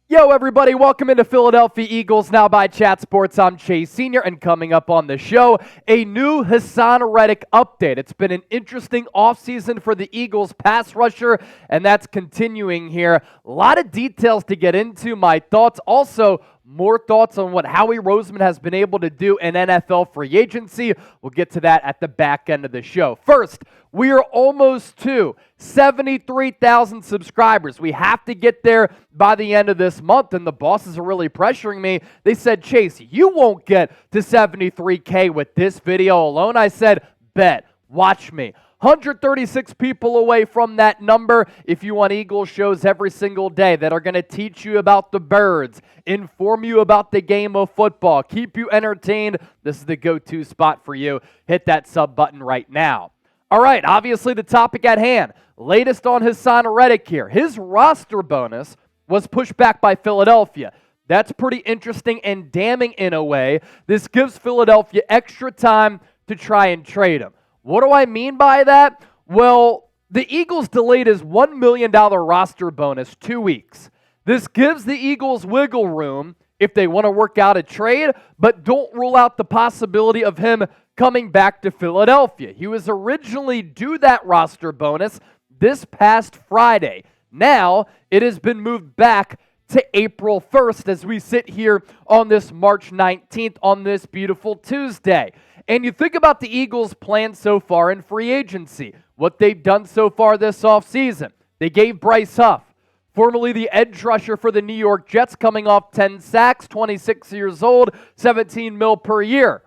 Yo, everybody, welcome into Philadelphia Eagles Now by Chat Sports. I'm Chase Sr., and coming up on the show, a new Haason Reddick update. It's been an interesting offseason for the Eagles pass rusher, and that's continuing here. A lot of details to get into, my thoughts. Also, more thoughts on what Howie Roseman has been able to do in NFL free agency. We'll get to that at the back end of the show. First, we are almost to 73,000 subscribers. We have to get there by the end of this month, and the bosses are really pressuring me. They said, Chase, you won't get to 73K with this video alone. I said, bet, watch me. 136 people away from that number. If you want Eagles shows every single day that are going to teach you about the birds, inform you about the game of football, keep you entertained, this is the go-to spot for you. Hit that sub button right now. All right, obviously the topic at hand. Latest on Haason Reddick here. His roster bonus was pushed back by Philadelphia. That's pretty interesting and damning in a way. This gives Philadelphia extra time to try and trade him. What do I mean by that? Well, the Eagles delayed his $1 million roster bonus 2 weeks. This gives the Eagles wiggle room if they want to work out a trade, but don't rule out the possibility of him coming back to Philadelphia. He was originally due that roster bonus this past Friday. Now, it has been moved back to April 1st as we sit here on this March 19th on this beautiful Tuesday. And you think about the Eagles' plan so far in free agency, what they've done so far this offseason. They gave Bryce Huff, formerly the edge rusher for the New York Jets, coming off 10 sacks, 26 years old, $17 million per year.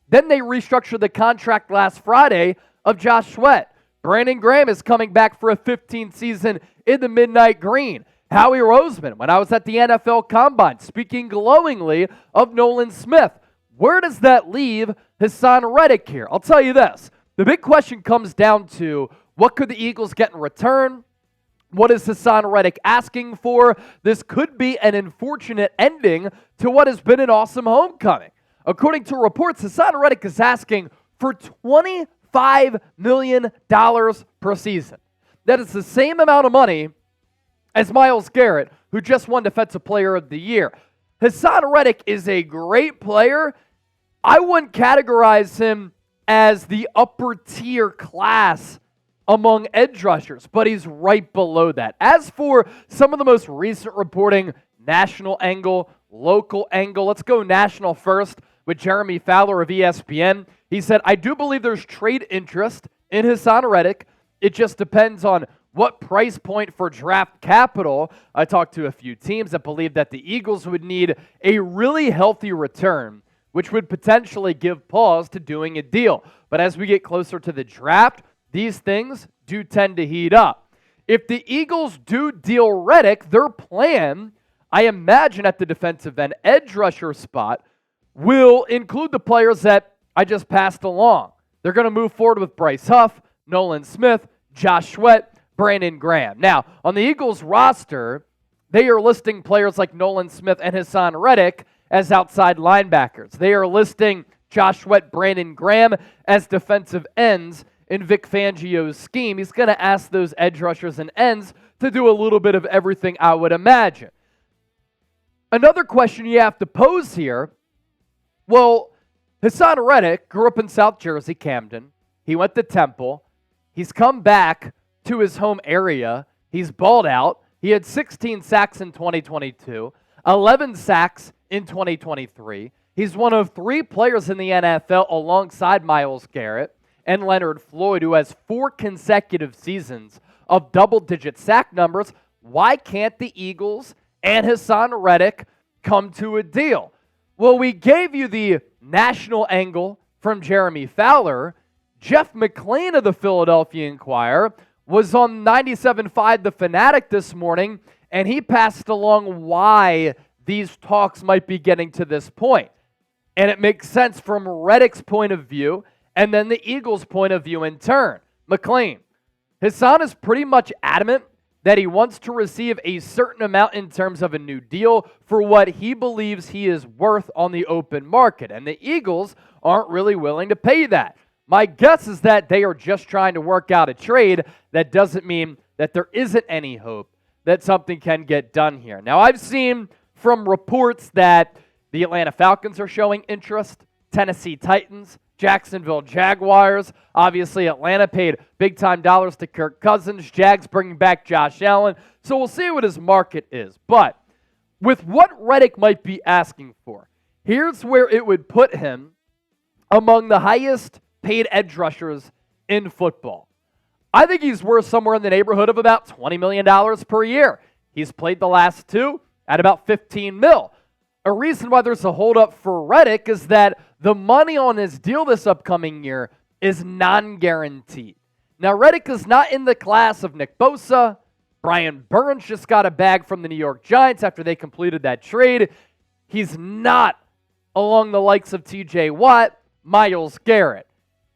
Then they restructured the contract last Friday of Josh Sweat. Brandon Graham is coming back for a 15th season in the Midnight Green. Howie Roseman, when I was at the NFL Combine, speaking glowingly of Nolan Smith. Where does that leave Haason Reddick here? I'll tell you this. The big question comes down to what could the Eagles get in return? What is Haason Reddick asking for? This could be an unfortunate ending to what has been an awesome homecoming. According to reports, Haason Reddick is asking for $25 million per season. That is the same amount of money as Myles Garrett, who just won Defensive Player of the Year. Haason Reddick is a great player. I wouldn't categorize him as the upper tier class among edge rushers, but he's right below that. As for some of the most recent reporting, national angle, local angle, let's go national first with Jeremy Fowler of ESPN. He said, I do believe there's trade interest in Haason Reddick. It just depends on what price point for draft capital. I talked to a few teams that believe that the Eagles would need a really healthy return, which would potentially give pause to doing a deal. But as we get closer to the draft, these things do tend to heat up. If the Eagles do deal Reddick, their plan, I imagine at the defensive end edge rusher spot, will include the players that I just passed along. They're going to move forward with Bryce Huff, Nolan Smith, Josh Sweat, Brandon Graham. Now, on the Eagles roster, they are listing players like Nolan Smith and Haason Reddick as outside linebackers. They are listing Josh Sweat, Brandon Graham as defensive ends in Vic Fangio's scheme. He's going to ask those edge rushers and ends to do a little bit of everything, I would imagine. Another question you have to pose here, well, Haason Reddick grew up in South Jersey, Camden. He went to Temple. He's come back to his home area. He's balled out. He had 16 sacks in 2022, 11 sacks in 2023. He's one of 3 players in the NFL alongside Myles Garrett and Leonard Floyd who has 4 consecutive seasons of double-digit sack numbers. Why can't the Eagles and Haason Reddick come to a deal? Well, we gave you the national angle from Jeremy Fowler. Jeff McLane of the Philadelphia Inquirer was on 97.5 The Fanatic this morning, and he passed along why these talks might be getting to this point. And it makes sense from Reddick's point of view and then the Eagles' point of view in turn. McLane, Haason is pretty much adamant that he wants to receive a certain amount in terms of a new deal for what he believes he is worth on the open market. And the Eagles aren't really willing to pay that. My guess is that they are just trying to work out a trade. That doesn't mean that there isn't any hope that something can get done here. Now, I've seen from reports that the Atlanta Falcons are showing interest, Tennessee Titans, Jacksonville Jaguars. Obviously, Atlanta paid big-time dollars to Kirk Cousins. Jags bringing back Josh Allen. So we'll see what his market is. But with what Reddick might be asking for, here's where it would put him among the highest paid edge rushers in football. I think he's worth somewhere in the neighborhood of about $20 million per year. He's played the last two at about $15 million. A reason why there's a holdup for Reddick is that the money on his deal this upcoming year is non-guaranteed. Now, Reddick is not in the class of Nick Bosa. Brian Burns just got a bag from the New York Giants after they completed that trade. He's not along the likes of TJ Watt, Myles Garrett.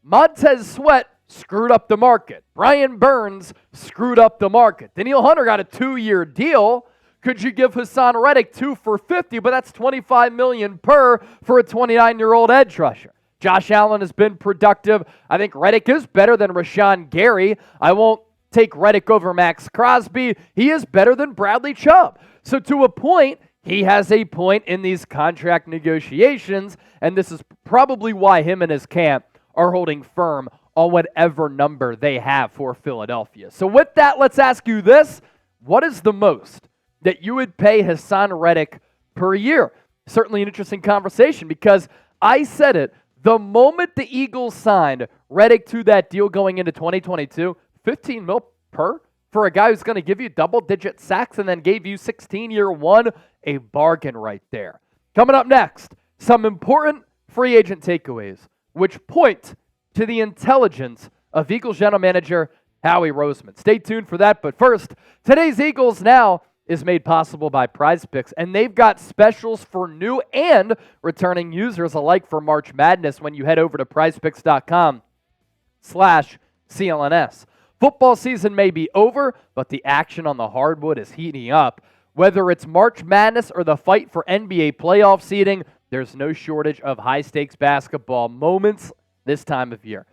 Montez Sweat screwed up the market. Brian Burns screwed up the market. Danielle Hunter got a 2-year deal. Could you give Haason Reddick 2 for $50, but that's $25 million per for a 29-year-old edge rusher. Josh Allen has been productive. I think Reddick is better than Rashawn Gary. I won't take Reddick over Max Crosby. He is better than Bradley Chubb. So to a point, he has a point in these contract negotiations, and this is probably why him and his camp are holding firm on whatever number they have for Philadelphia. So with that, let's ask you this. What is the most that you would pay Haason Reddick per year? Certainly an interesting conversation because I said it. The moment the Eagles signed Reddick to that deal going into 2022, $15 million per for a guy who's going to give you double-digit sacks and then gave you 16-year one, a bargain right there. Coming up next, some important free agent takeaways, which point to the intelligence of Eagles general manager Howie Roseman. Stay tuned for that, but first, today's Eagles Now is made possible by PrizePicks, and they've got specials for new and returning users alike for March Madness when you head over to prizepicks.com/CLNS. Football season may be over, but the action on the hardwood is heating up. Whether it's March Madness or the fight for NBA playoff seeding, there's no shortage of high-stakes basketball moments this time of year.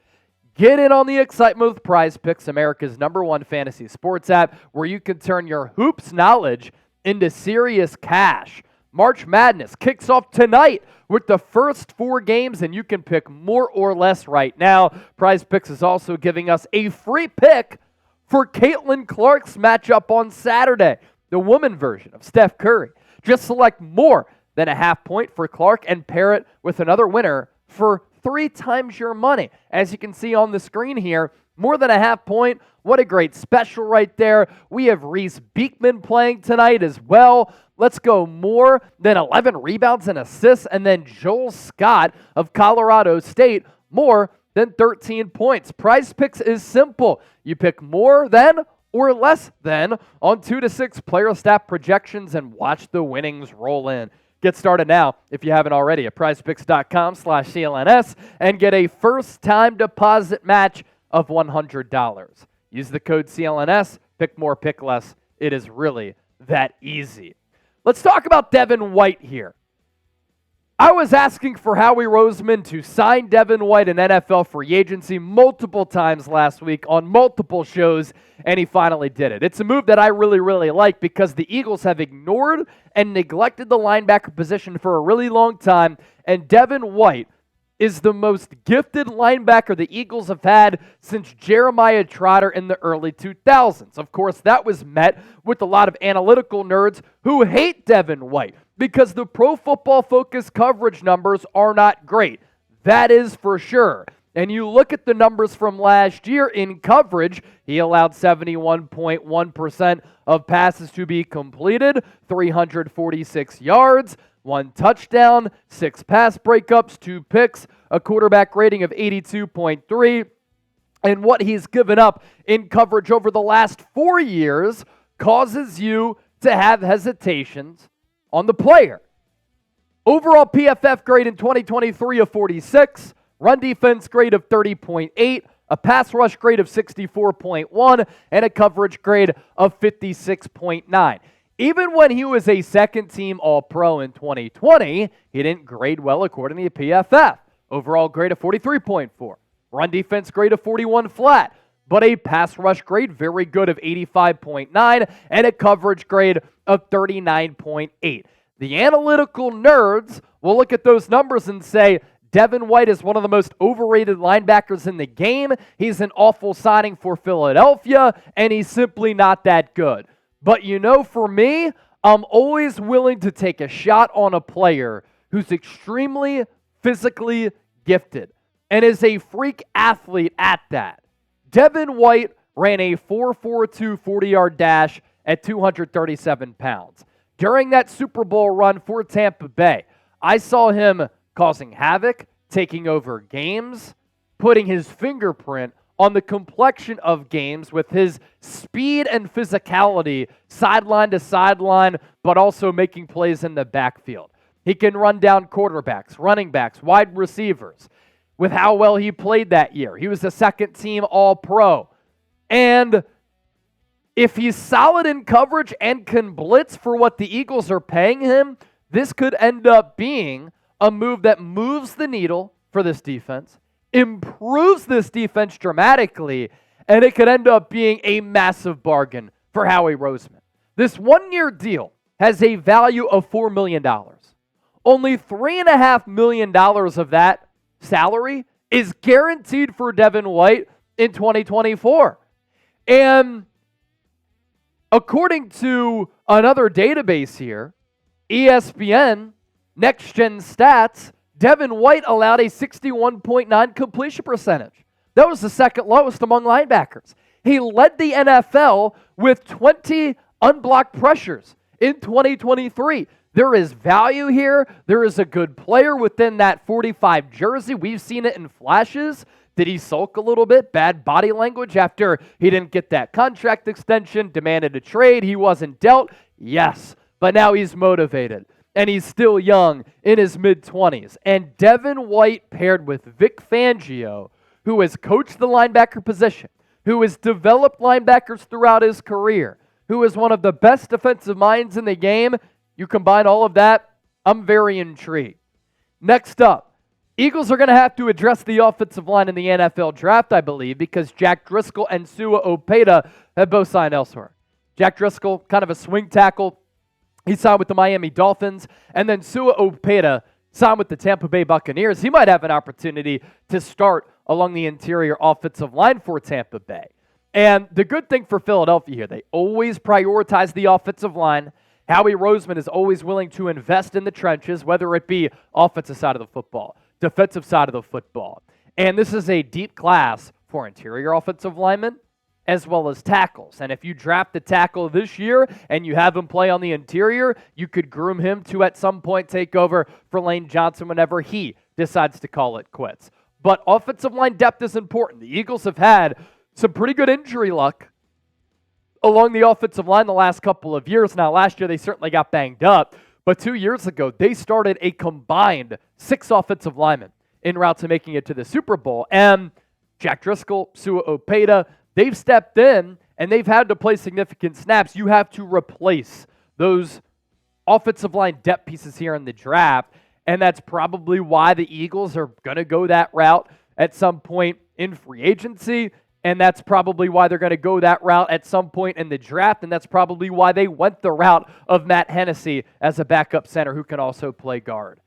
Get in on the excitement with PrizePicks, America's #1 fantasy sports app, where you can turn your hoops knowledge into serious cash. March Madness kicks off tonight with the first 4 games, and you can pick more or less right now. PrizePicks is also giving us a free pick for Caitlin Clark's matchup on Saturday, the woman version of Steph Curry. Just select more than a half point for Clark and pair it with another winner for 3 times your money. As you can see on the screen here, more than a half point. What a great special right there. We have Reese Beekman playing tonight as well. Let's go more than 11 rebounds and assists. And then Joel Scott of Colorado State, more than 13 points. PrizePicks is simple. You pick more than or less than on 2 to 6 player stat projections and watch the winnings roll in. Get started now, if you haven't already, at prizepicks.com/CLNS and get a first-time deposit match of $100. Use the code CLNS, pick more, pick less. It is really that easy. Let's talk about Devin White here. I was asking for Howie Roseman to sign Devin White in NFL free agency multiple times last week on multiple shows, and he finally did it. It's a move that I really, really like because the Eagles have ignored and neglected the linebacker position for a really long time, and Devin White is the most gifted linebacker the Eagles have had since Jeremiah Trotter in the early 2000s. Of course, that was met with a lot of analytical nerds who hate Devin White because the Pro Football Focus coverage numbers are not great. That is for sure. And you look at the numbers from last year in coverage, he allowed 71.1% of passes to be completed, 346 yards, 1 touchdown, 6 pass breakups, 2 picks, a quarterback rating of 82.3. And what he's given up in coverage over the last 4 years causes you to have hesitations on the player. Overall PFF grade in 2023 of 46, run defense grade of 30.8, a pass rush grade of 64.1, and a coverage grade of 56.9. Even when he was a second-team All-Pro in 2020, he didn't grade well according to PFF. Overall grade of 43.4, run defense grade of 41 flat. but a pass rush grade very good of 85.9 and a coverage grade of 39.8. The analytical nerds will look at those numbers and say, Devin White is one of the most overrated linebackers in the game. He's an awful signing for Philadelphia, and he's simply not that good. But for me, I'm always willing to take a shot on a player who's extremely physically gifted and is a freak athlete at that. Devin White ran a 4.42 40-yard dash at 237 pounds. During that Super Bowl run for Tampa Bay, I saw him causing havoc, taking over games, putting his fingerprint on the complexion of games with his speed and physicality sideline to sideline, but also making plays in the backfield. He can run down quarterbacks, running backs, wide receivers. With how well he played that year, he was a second-team All-Pro. And if he's solid in coverage and can blitz for what the Eagles are paying him, this could end up being a move that moves the needle for this defense, improves this defense dramatically, and it could end up being a massive bargain for Howie Roseman. This one-year deal has a value of $4 million. Only $3.5 million of that salary is guaranteed for Devin White in 2024. And according to another database here, ESPN, Next Gen Stats, Devin White allowed a 61.9 completion percentage. That was the second lowest among linebackers. He led the NFL with 20 unblocked pressures in 2023. There is value here. There is a good player within that 45 jersey. We've seen it in flashes. Did he sulk a little bit? Bad body language after he didn't get that contract extension, demanded a trade. He wasn't dealt. Yes, but now he's motivated. And he's still young in his mid-20s. And Devin White paired with Vic Fangio, who has coached the linebacker position, who has developed linebackers throughout his career, who is one of the best defensive minds in the game. You combine all of that, I'm very intrigued. Next up, Eagles are going to have to address the offensive line in the NFL draft, I believe, because Jack Driscoll and Sua Opeta have both signed elsewhere. Jack Driscoll, kind of a swing tackle. He signed with the Miami Dolphins, and then Sua Opeta signed with the Tampa Bay Buccaneers. He might have an opportunity to start along the interior offensive line for Tampa Bay. And the good thing for Philadelphia here, they always prioritize the offensive line. Howie Roseman is always willing to invest in the trenches, whether it be offensive side of the football, defensive side of the football. And this is a deep class for interior offensive linemen as well as tackles. And if you draft a tackle this year and you have him play on the interior, you could groom him to at some point take over for Lane Johnson whenever he decides to call it quits. But offensive line depth is important. The Eagles have had some pretty good injury luck along the offensive line the last couple of years. Now, last year they certainly got banged up, but 2 years ago they started a combined 6 offensive linemen en route to making it to the Super Bowl. And Jack Driscoll, Sua Opeta, they've stepped in and they've had to play significant snaps. You have to replace those offensive line depth pieces here in the draft, and that's probably why the Eagles are going to go that route at some point in free agency. And that's probably why they're going to go that route at some point in the draft. And that's probably why they went the route of Matt Hennessy as a backup center who can also play guard.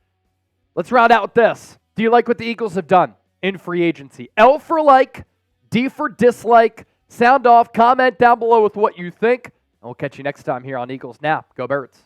Let's round out with this. Do you like what the Eagles have done in free agency? L for like, D for dislike. Sound off. Comment down below with what you think. And we'll catch you next time here on Eagles Now. Go Birds.